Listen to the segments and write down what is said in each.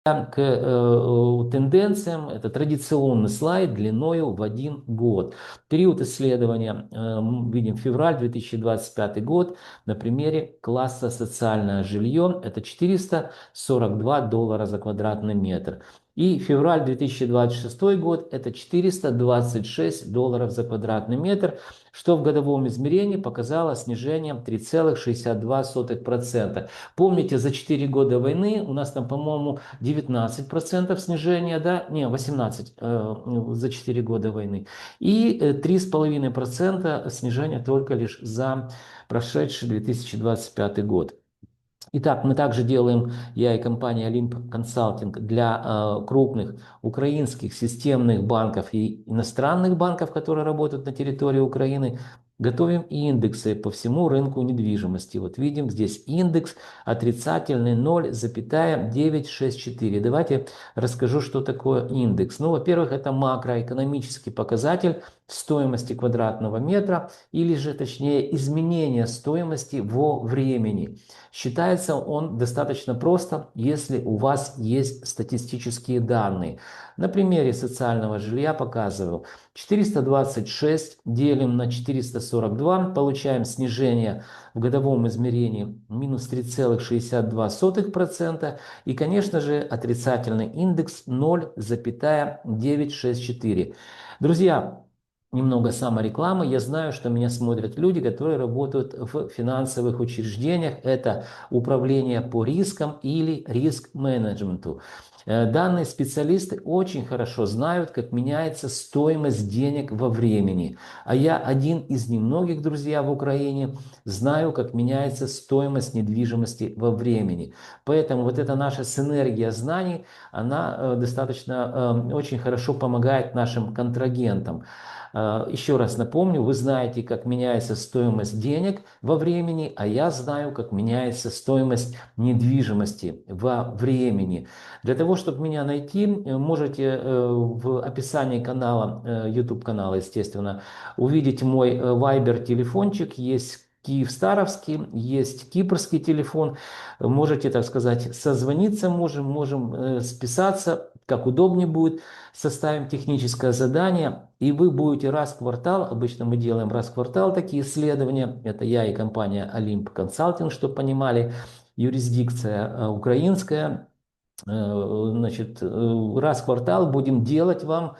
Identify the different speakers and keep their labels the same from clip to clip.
Speaker 1: К тенденциям, это традиционный слайд длиною в 1 год. Период исследования, видим февраль 2025 год, на примере класса социальное жилье, это $442 за квадратный метр. И февраль 2026 год, это $426 за квадратный метр, что в годовом измерении показало снижение 3,62%. Помните, за 4 года войны у нас там, по-моему, 19% снижения, да, не, 18 за 4 года войны, и 3,5% снижения только лишь за прошедший 2025 год. Итак, мы также делаем, я и компания Olymp Consulting, для крупных украинских системных банков и иностранных банков, которые работают на территории Украины, готовим индексы по всему рынку недвижимости. Вот видим здесь индекс отрицательный 0,964. Давайте расскажу, что такое индекс. Ну, во-первых, это макроэкономический показатель стоимости квадратного метра, или же, точнее, изменение стоимости во времени. Считается он достаточно просто, если у вас есть статистические данные. На примере социального жилья показываю. 426 делим на 442, получаем снижение в годовом измерении минус 3,62%. И, конечно же, отрицательный индекс 0,964. Друзья, немного саморекламы. Я знаю, что меня смотрят люди, которые работают в финансовых учреждениях. Это управление по рискам или риск-менеджменту. Данные специалисты очень хорошо знают, как меняется стоимость денег во времени. А я один из немногих, друзья, в Украине, знаю, как меняется стоимость недвижимости во времени. Поэтому вот эта наша синергия знаний, она достаточно очень хорошо помогает нашим контрагентам. Еще раз напомню, вы знаете, как меняется стоимость денег во времени, а я знаю, как меняется стоимость недвижимости во времени. Для того, чтобы меня найти, можете в описании канала, YouTube канала, естественно, увидеть мой Viber телефончик, есть Киев-Старовский, есть кипрский телефон. Можете, так сказать, созвониться, можем списаться, как удобнее будет. Составим техническое задание, и вы будете раз в квартал, обычно мы делаем раз в квартал такие исследования, это я и компания Olymp Consulting, чтобы понимали, юрисдикция украинская, значит, раз в квартал будем делать вам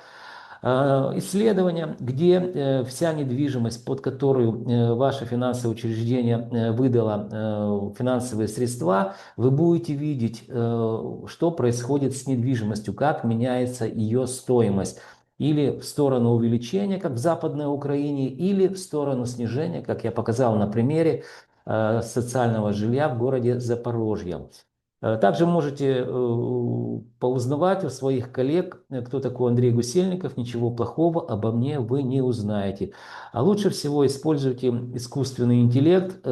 Speaker 1: исследования, где вся недвижимость, под которую ваше финансовое учреждение выдало финансовые средства, вы будете видеть, что происходит с недвижимостью, как меняется ее стоимость. Или в сторону увеличения, как в Западной Украине, или в сторону снижения, как я показал на примере социального жилья в городе Запорожье. Также можете поузнавать у своих коллег, кто такой Андрей Гусельников. Ничего плохого обо мне вы не узнаете. А лучше всего используйте искусственный интеллект.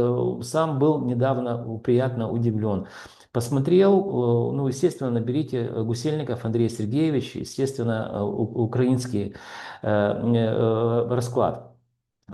Speaker 1: Сам был недавно приятно удивлен. Посмотрел, ну, естественно, наберите Гусельников Андрей Сергеевич, естественно, украинский расклад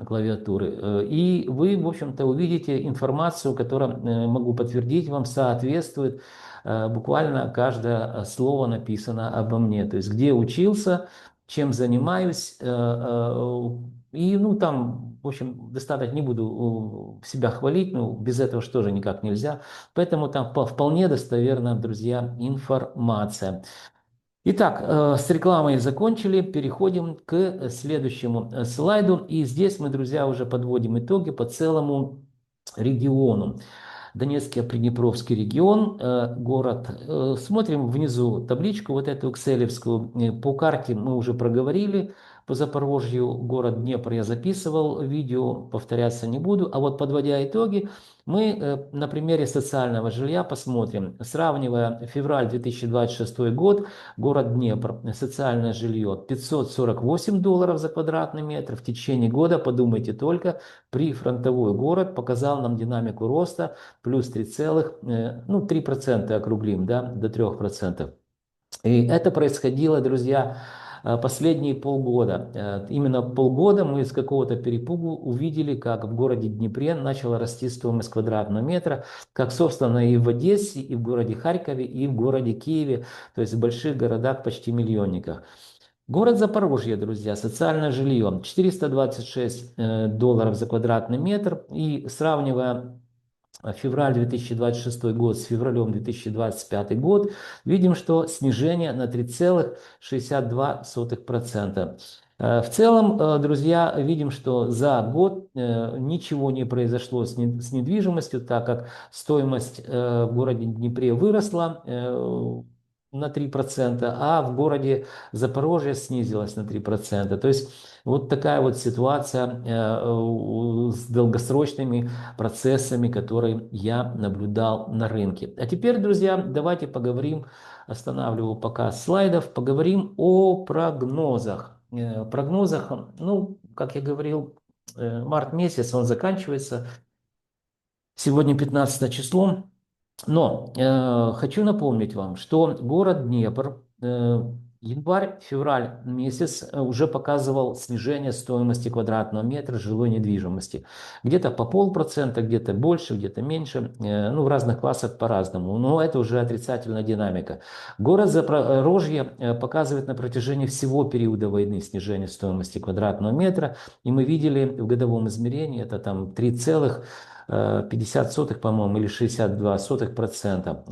Speaker 1: клавиатуры. И вы, в общем-то, увидите информацию, которая, могу подтвердить вам, соответствует. Буквально каждое слово написано обо мне. То есть, где учился, чем занимаюсь. И, ну, там, в общем, достаточно, не буду себя хвалить, но без этого же тоже никак нельзя. Поэтому там вполне достоверная, друзья, информация. Итак, с рекламой закончили, переходим к следующему слайду. И здесь мы, друзья, уже подводим итоги по целому региону. Донецкий Приднепровский регион, город. Смотрим внизу табличку, вот эту экселевскую. По карте мы уже проговорили. По Запорожью, город Днепр, я записывал видео, повторяться не буду. А вот подводя итоги, мы на примере социального жилья посмотрим. Сравнивая февраль 2026 год, город Днепр, социальное жилье $548 за квадратный метр. В течение года, подумайте только, прифронтовой город показал нам динамику роста плюс 3%, округлим, да, до 3%. И это происходило, друзья, последние полгода. Именно полгода мы с какого-то перепугу увидели, как в городе Днепре начала расти стоимость квадратного метра, как, собственно, и в Одессе, и в городе Харькове, и в городе Киеве, то есть в больших городах, почти миллионниках. Город Запорожье, друзья, социальное жилье 426 долларов за квадратный метр. И сравнивая февраль 2026 год с февралем 2025 год, видим, что снижение на 3,62%. В целом, друзья, видим, что за год ничего не произошло с недвижимостью, так как стоимость в городе Днепре выросла на 3%, а в городе Запорожье снизилась на 3%. То есть вот такая вот ситуация с долгосрочными процессами, которые я наблюдал на рынке. А теперь, друзья, давайте поговорим, останавливаю показ слайдов, поговорим о прогнозах. Прогнозах, ну, как я говорил, март месяц, он заканчивается. Сегодня 15 число. Но хочу напомнить вам, что город Днепр январь-февраль месяц уже показывал снижение стоимости квадратного метра жилой недвижимости. Где-то по 0,5%, где-то больше, где-то меньше. Ну, в разных классах по-разному. Но это уже отрицательная динамика. Город Запорожье показывает на протяжении всего периода войны снижение стоимости квадратного метра. И мы видели в годовом измерении, это там 3,50 сотых, по-моему, или 62 сотых процента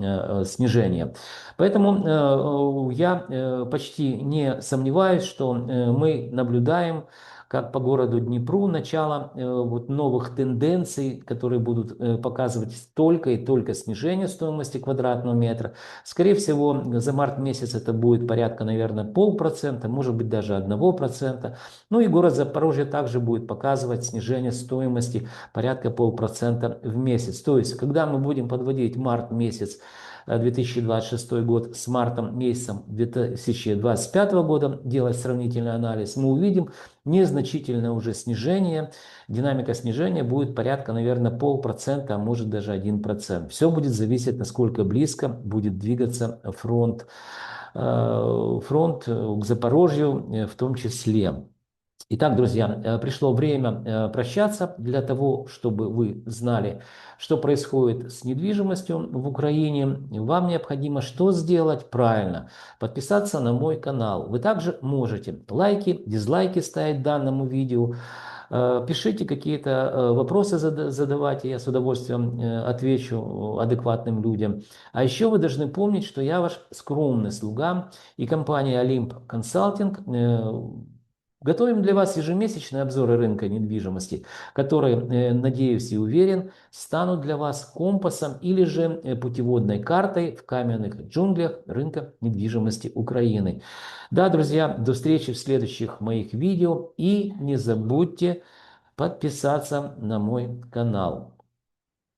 Speaker 1: снижения. Поэтому я почти не сомневаюсь, что мы наблюдаем, как по городу Днепру, начало вот новых тенденций, которые будут показывать только и только снижение стоимости квадратного метра. Скорее всего, за март месяц это будет порядка, наверное, 0,5%, может быть даже 1%. Ну и город Запорожье также будет показывать снижение стоимости порядка 0,5% в месяц. То есть, когда мы будем подводить март месяц 2026 год с мартом месяцем 2025 года, делать сравнительный анализ, мы увидим незначительное уже снижение. Динамика снижения будет порядка, наверное, 0,5%, а может даже 1%. Все будет зависеть, насколько близко будет двигаться фронт к Запорожью в том числе. Итак, друзья, пришло время прощаться для того, чтобы вы знали, что происходит с недвижимостью в Украине. Вам необходимо что сделать? Правильно, подписаться на мой канал. Вы также можете лайки, дизлайки ставить данному видео. Пишите какие-то вопросы, задавайте, я с удовольствием отвечу адекватным людям. А еще вы должны помнить, что я ваш скромный слуга, и компания Olymp Consulting готовим для вас ежемесячные обзоры рынка недвижимости, которые, надеюсь и уверен, станут для вас компасом или же путеводной картой в каменных джунглях рынка недвижимости Украины. Да, друзья, до встречи в следующих моих видео и не забудьте подписаться на мой канал.